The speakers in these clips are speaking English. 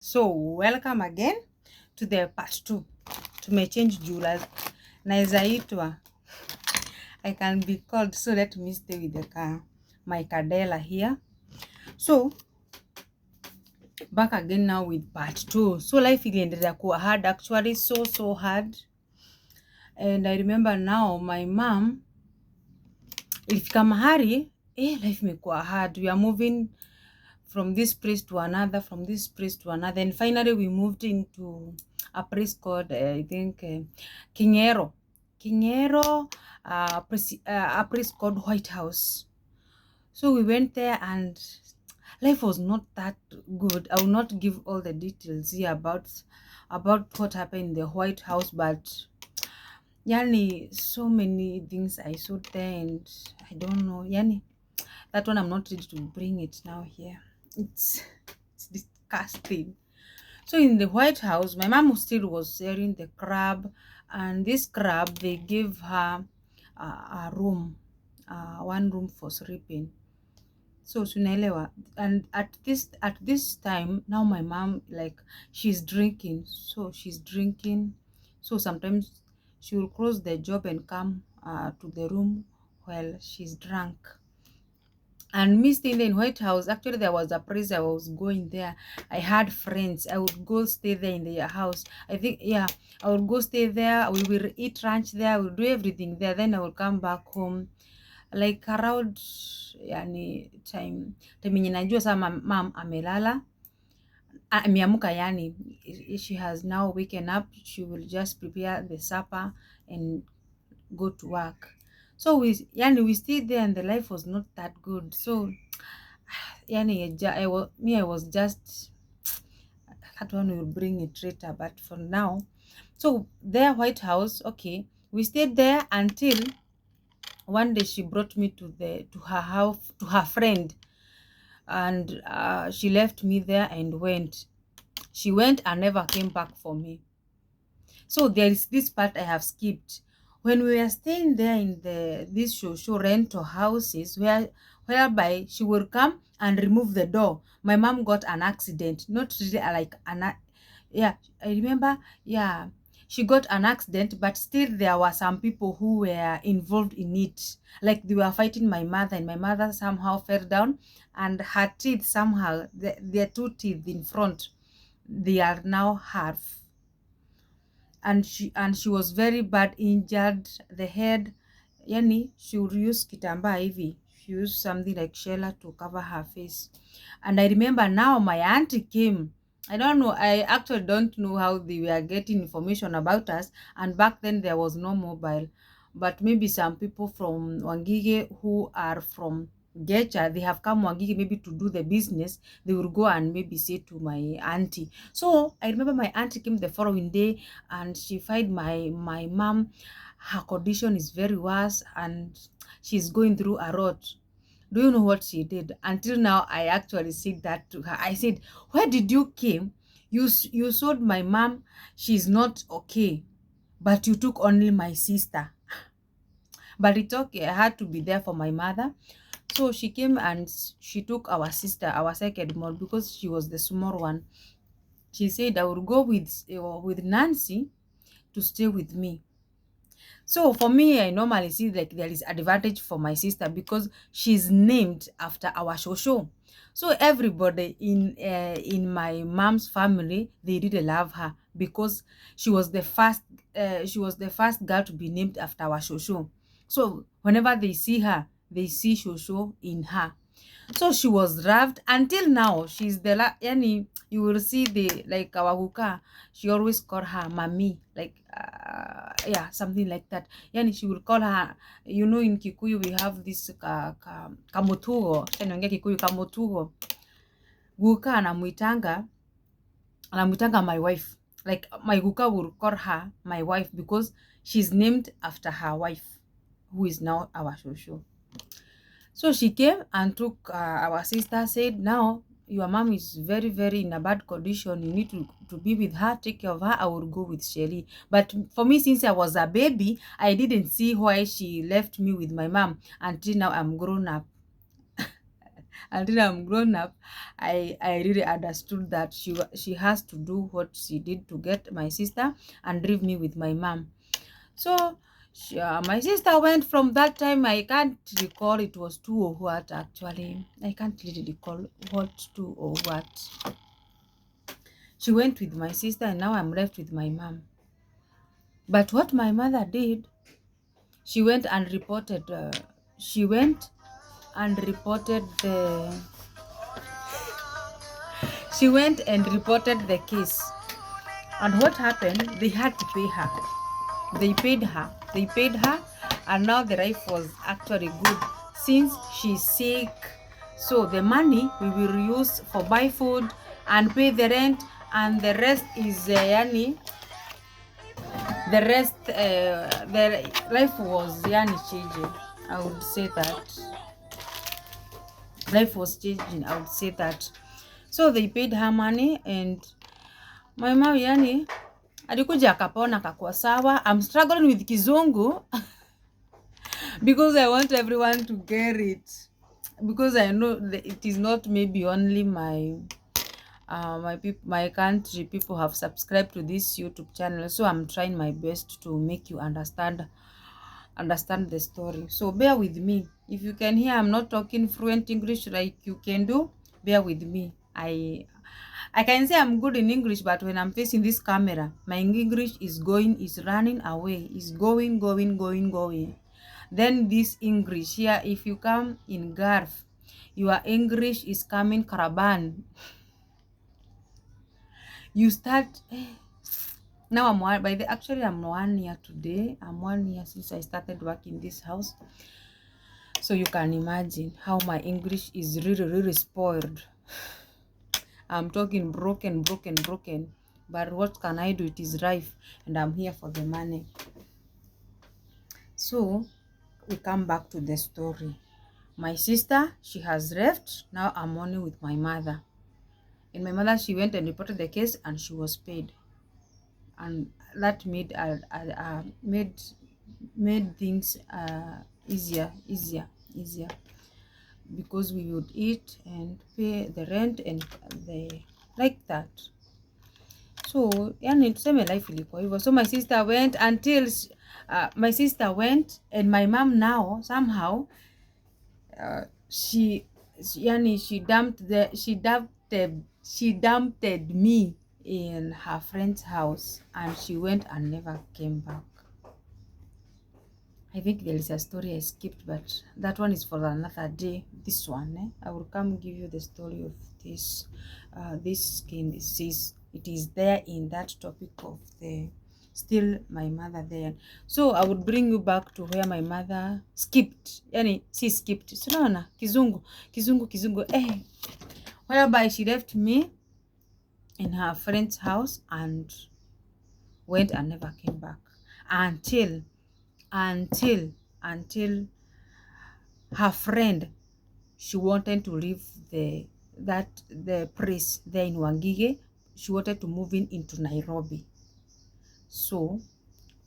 So welcome again to the part 2. Tumechange jula naweza itwa I can be called, so let me stay with my Kadela here. So back again now with part 2. So life iliendelea kuwa hard, actually so hard. And I remember now my mom ilifika mahali life imekuwa hard. We are moving from this place to another, from this place to another, and finally we moved into a place called I think Kingero, a place called White House. So we went there and life was not that good. I will not give all the details here about what happened in the White House, but yani so many things I saw there, and I don't know, yani that one I'm not ready to bring it now here. It's disgusting. So in the White House, my mom still was selling the crab, and this crab they gave her a room, one room for sleeping. So tunaelewa, and at this time now my mom, like, she's drinking. So sometimes she will close the job and come to the room while she's drunk. And me staying there in White House, actually there was a place I was going there. I had friends. I would go stay there in their house. I think, yeah, I would go stay there. We will eat lunch there. We'll do everything there. Then I will come back home. Like around yani time yenye najua saa mom amelala, ameamuka, yani she has now waken up. She will just prepare the supper and go to work. So we stayed there and the life was not that good. So I was just, that one will bring it later, but for now. So there, White House, okay, we stayed there until one day she brought me to her house, to her friend, and she left me there and went. She went and never came back for me. So there is this part I have skipped. When we were staying there in these show rental houses, whereby she will come and remove the door. My mom got an accident, not really like yeah, I remember, yeah, she got an accident, but still there were some people who were involved in it. Like they were fighting my mother, and my mother somehow fell down, and her teeth somehow, the two teeth in front, they are now half. And she was very bad injured, the head, yani she would use kitambaa hivi, she used something like shella to cover her face. And I remember now my auntie came. I don't know, I actually don't know how they were getting information about us, and back then there was no mobile, but maybe some people from Wangige who are from Gecha, they have come Wangige maybe to do the business. They will go and maybe say to my auntie. So I remember my auntie came the following day, and she find my mom, her condition is very worse and she's going through a lot. Do you know what she did? Until now I actually said that to her. I said, where did you came? You told my mom she's not okay, but you took only my sister. But it's okay, I had to be there for my mother. So she came and she took our sister, our second mom, because she was the small one. She said I would go with Nancy to stay with me. So for me, I normally see like there is advantage for my sister because she's named after our shosho. So everybody in my mom's family, they really love her because she was the first girl to be named after our shosho. So whenever they see her, they see shosho in her. So she was loved until now. She's yani you will see the like our Kawaguka. She always call her mommy, like yeah, something like that. Yani she will call her, you know, in Kikuyu we have this kamotugo. Sinaongea Kikuyu, kamotugo. Guka anamuitanga my wife. Like my Guka will call her my wife because she's named after her wife, who is now our shosho. So she came and took our sister, said, now your mom is very, very in a bad condition. You need to be with her, take care of her. I will go with Shelly. But for me, since I was a baby, I didn't see why she left me with my mom until now I'm grown up. until I'm grown up, I really understood that she has to do what she did to get my sister and leave me with my mom. So my sister went from that time. I can't recall it was two or what actually. I can't really recall what two or what. She went with my sister and now I'm left with my mom. But what my mother did, she went and reported. She went and reported the. She went and reported the case. And what happened? They had to pay her. They paid her. They paid her, and now the life was actually good since she's sick. So the money we will use for buy food and pay the rent, and the rest is yani. The rest, the life was yani changing. I would say that life was changing. I would say that. So they paid her money, and my mom yani alikuja akapona akakuwa sawa. I'm struggling with Kizungu because I want everyone to get it, because I know that it is not maybe only my country people have subscribed to this YouTube channel, so I'm trying my best to make you understand the story. So bear with me. If you can hear I'm not talking fluent English like you can do, bear with me. I can say I'm good in English, but when I'm facing this camera, my English is running away, is going. Then this English here, if you come in Gulf, your English is coming Karaban. You start now. I'm 1 year today. I'm 1 year since I started working in this house. So you can imagine how my English is really spoiled. I'm talking broken. But what can I do? It is life, and I'm here for the money. So we come back to the story. My sister, she has left. Now I'm only with my mother. And my mother, she went and reported the case, and she was paid. And that made things easier, because we would eat and pay the rent and the like that. So yani tuseme life ilikuwa hivyo. So my sister went until my sister went, and my mom now somehow she dumped me in her friend's house, and she went and never came back. I think there is a story I skipped, but that one is for another day. This one, I will come give you the story of this skin disease. It is there in that topic of the still my mother there. So I would bring you back to where my mother skipped. Yani, she skipped. Sinaona kizungu. Whereby she left me in her friend's house and went and never came back until her friend, she wanted to leave the place there in Wangige. She wanted to move into Nairobi. So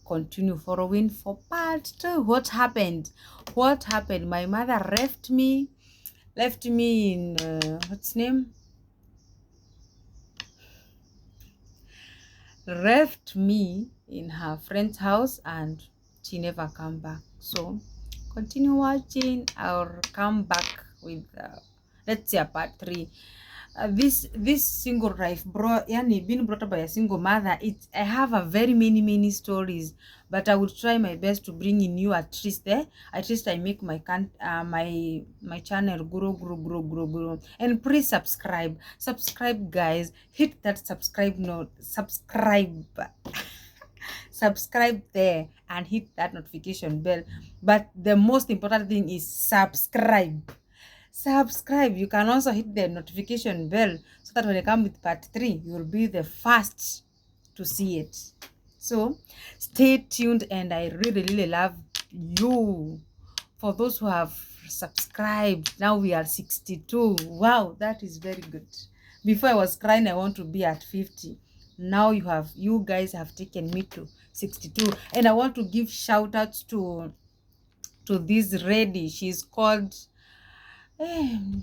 continue following for part 2. What happened? My mother left me in what's name? Left me in her friend's house, and she never come back. So continue watching. I'll come back with let's say a part 3. This single life being brought up by a single mother, I have a very many stories, but I will try my best to bring in you at least I make my channel grow. And please subscribe guys. Hit that subscribe there and hit that notification bell. But the most important thing is subscribe. You can also hit the notification bell so that when I come with part 3, you will be the first to see it. So stay tuned, and I really love you. For those who have subscribed, now we are 62. Wow, that is very good. Before I was crying I want to be at 50. Now you guys have taken me to 62. And I want to give shout outs to this lady. She's called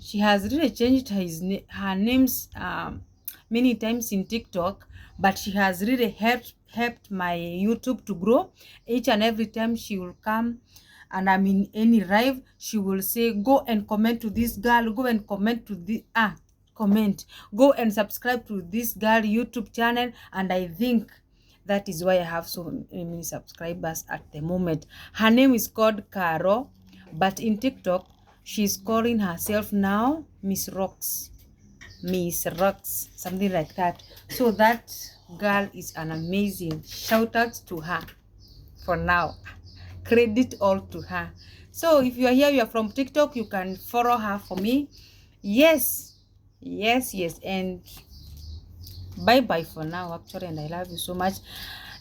She has really changed her names many times in TikTok, but she has really helped my YouTube to grow. Each and every time she will come and I'm in any live, she will say, go and comment to this girl, go and comment to the comment, go and subscribe to this girl YouTube channel. And I think that is why I have so many subscribers at the moment. Her name is called Caro, but in TikTok she's calling herself now Miss Rocks, something like that. So that girl is an amazing, shout out to her. For now, credit all to her. So if you are here, you are from TikTok, you can follow her for me. Yes, and bye bye for now actually, and I love you so much.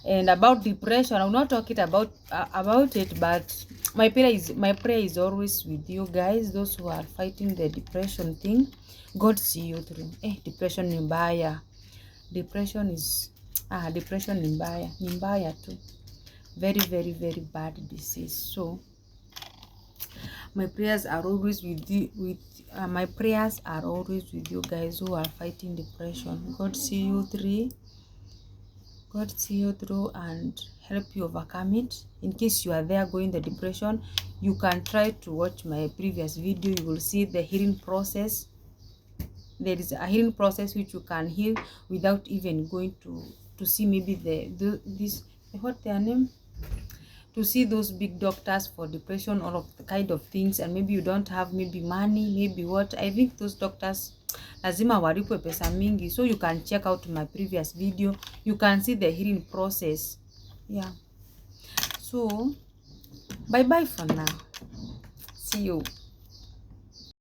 And about depression, I'm not talking about it, but my prayer is always with you guys, those who are fighting the depression thing. God see you through. Depression ni mbaya. Depression ni mbaya too. Very, very, very bad disease. So my prayers are always with you, my prayers are always with you guys who are fighting depression. God see you through. God see you through and help you overcome it. In case you are there going the depression, you can try to watch my previous video. You will see the healing process. There is a healing process which you can heal without even going to see maybe what their name, to see those big doctors for depression, all of the kind of things, and maybe you don't have maybe money, maybe what. I think those doctors lazima walipwe pesa mingi. So you can check out my previous video, you can see the healing process. Yeah, so bye bye for now, see you.